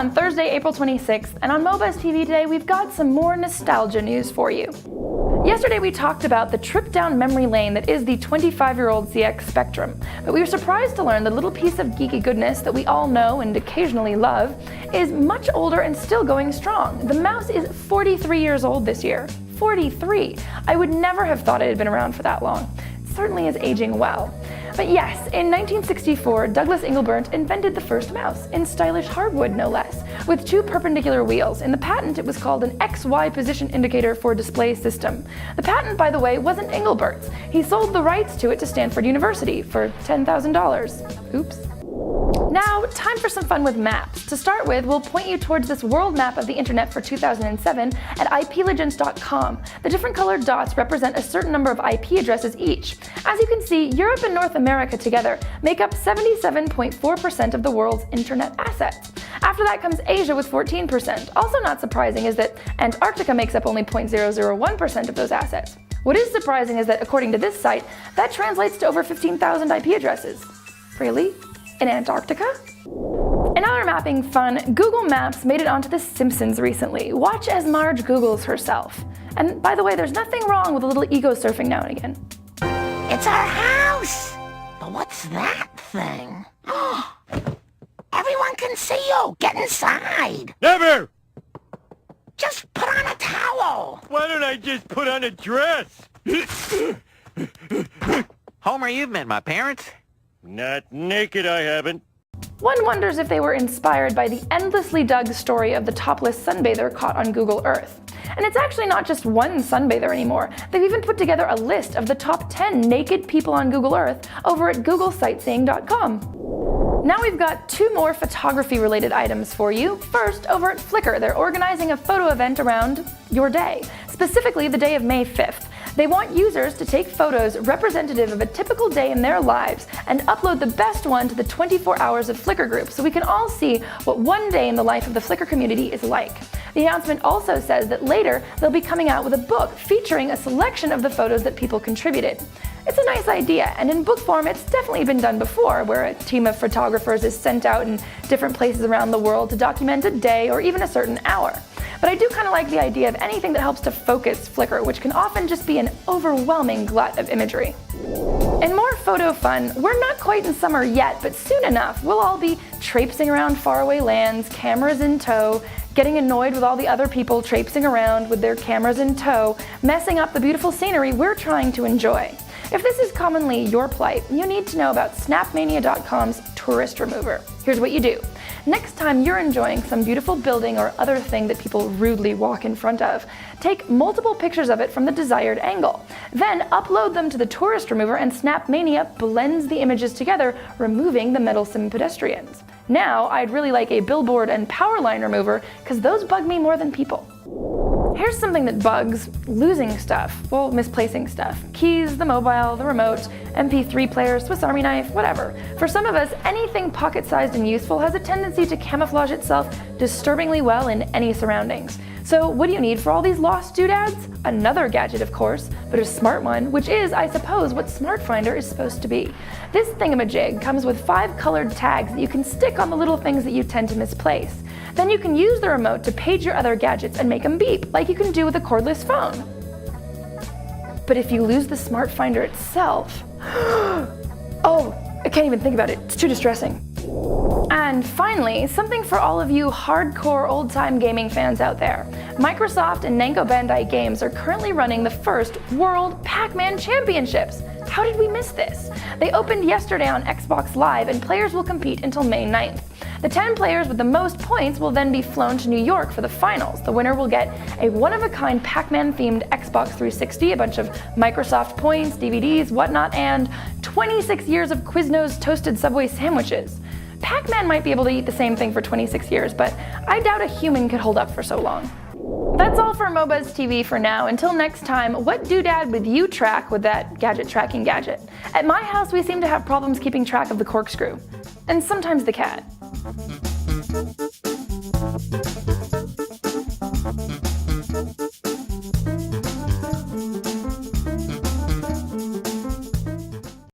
on Thursday, April 26th, and on MoBuzz TV today we've got some more nostalgia news for you. Yesterday we talked about the trip down memory lane that is the 25-year-old ZX Spectrum, but we were surprised to learn the little piece of geeky goodness that we all know and occasionally love is much older and still going strong. The mouse is 43 years old this year. 43! I would never have thought it had been around for that long. It certainly is aging well. But yes, in 1964, Douglas Engelbart invented the first mouse, in stylish hardwood no less, with two perpendicular wheels. In the patent, it was called an XY position indicator for display system. The patent, by the way, wasn't Engelbart's. He sold the rights to it to Stanford University for $10,000. Oops. Now, time for some fun with maps. To start with, we'll point you towards this world map of the internet for 2007 at IPlegends.com. The different colored dots represent a certain number of IP addresses each. As you can see, Europe and North America together make up 77.4% of the world's internet assets. After that comes Asia with 14%. Also not surprising is that Antarctica makes up only 0.001% of those assets. What is surprising is that, according to this site, that translates to over 15,000 IP addresses. Really? In Antarctica? In other mapping fun, Google Maps made it onto The Simpsons recently. Watch as Marge Googles herself. And by the way, there's nothing wrong with a little ego surfing now and again. It's our house! But what's that thing? Everyone can see you! Get inside! Never! Just put on a towel! Why don't I just put on a dress? Homer, you've met my parents. Not naked, I haven't. One wonders if they were inspired by the endlessly dug story of the topless sunbather caught on Google Earth. And it's actually not just one sunbather anymore. They've even put together a list of the top 10 naked people on Google Earth over at googlesightseeing.com. Now we've got two more photography-related items for you. First, over at Flickr, they're organizing a photo event around your day, specifically the day of May 5th. They want users to take photos representative of a typical day in their lives and upload the best one to the 24 Hours of Flickr group so we can all see what one day in the life of the Flickr community is like. The announcement also says that later they'll be coming out with a book featuring a selection of the photos that people contributed. It's a nice idea, and in book form it's definitely been done before, where a team of photographers is sent out in different places around the world to document a day or even a certain hour. But I do kind of like the idea of anything that helps to focus Flickr, which can often just be an overwhelming glut of imagery. In more photo fun, we're not quite in summer yet, but soon enough we'll all be traipsing around faraway lands, cameras in tow, getting annoyed with all the other people traipsing around with their cameras in tow, messing up the beautiful scenery we're trying to enjoy. If this is commonly your plight, you need to know about snapmania.com's tourist remover. Here's what you do. Next time you're enjoying some beautiful building or other thing that people rudely walk in front of, take multiple pictures of it from the desired angle. Then upload them to the tourist remover and SnapMania blends the images together, removing the meddlesome pedestrians. Now I'd really like a billboard and power line remover, because those bug me more than people. Here's something that bugs: losing stuff. Well, misplacing stuff. Keys, the mobile, the remote, MP3 player, Swiss Army knife, whatever. For some of us, anything pocket-sized and useful has a tendency to camouflage itself disturbingly well in any surroundings. So what do you need for all these lost doodads? Another gadget, of course, but a smart one, which is, I suppose, what Smart Finder is supposed to be. This thingamajig comes with 5 colored tags that you can stick on the little things that you tend to misplace. Then you can use the remote to page your other gadgets and make them beep, like you can do with a cordless phone. But if you lose the Smart Finder itself... oh, I can't even think about it. It's too distressing. And finally, something for all of you hardcore old-time gaming fans out there. Microsoft and Namco Bandai Games are currently running the first World Pac-Man Championships. How did we miss this? They opened yesterday on Xbox Live, and players will compete until May 9th. The 10 players with the most points will then be flown to New York for the finals. The winner will get a one-of-a-kind Pac-Man themed Xbox 360, a bunch of Microsoft points, DVDs, whatnot, and 26 years of Quiznos toasted Subway sandwiches. Pac-Man might be able to eat the same thing for 26 years, but I doubt a human could hold up for so long. That's all for MoBuzz TV for now. Until next time, what doodad would you track with that gadget tracking gadget? At my house, we seem to have problems keeping track of the corkscrew. And sometimes the cat.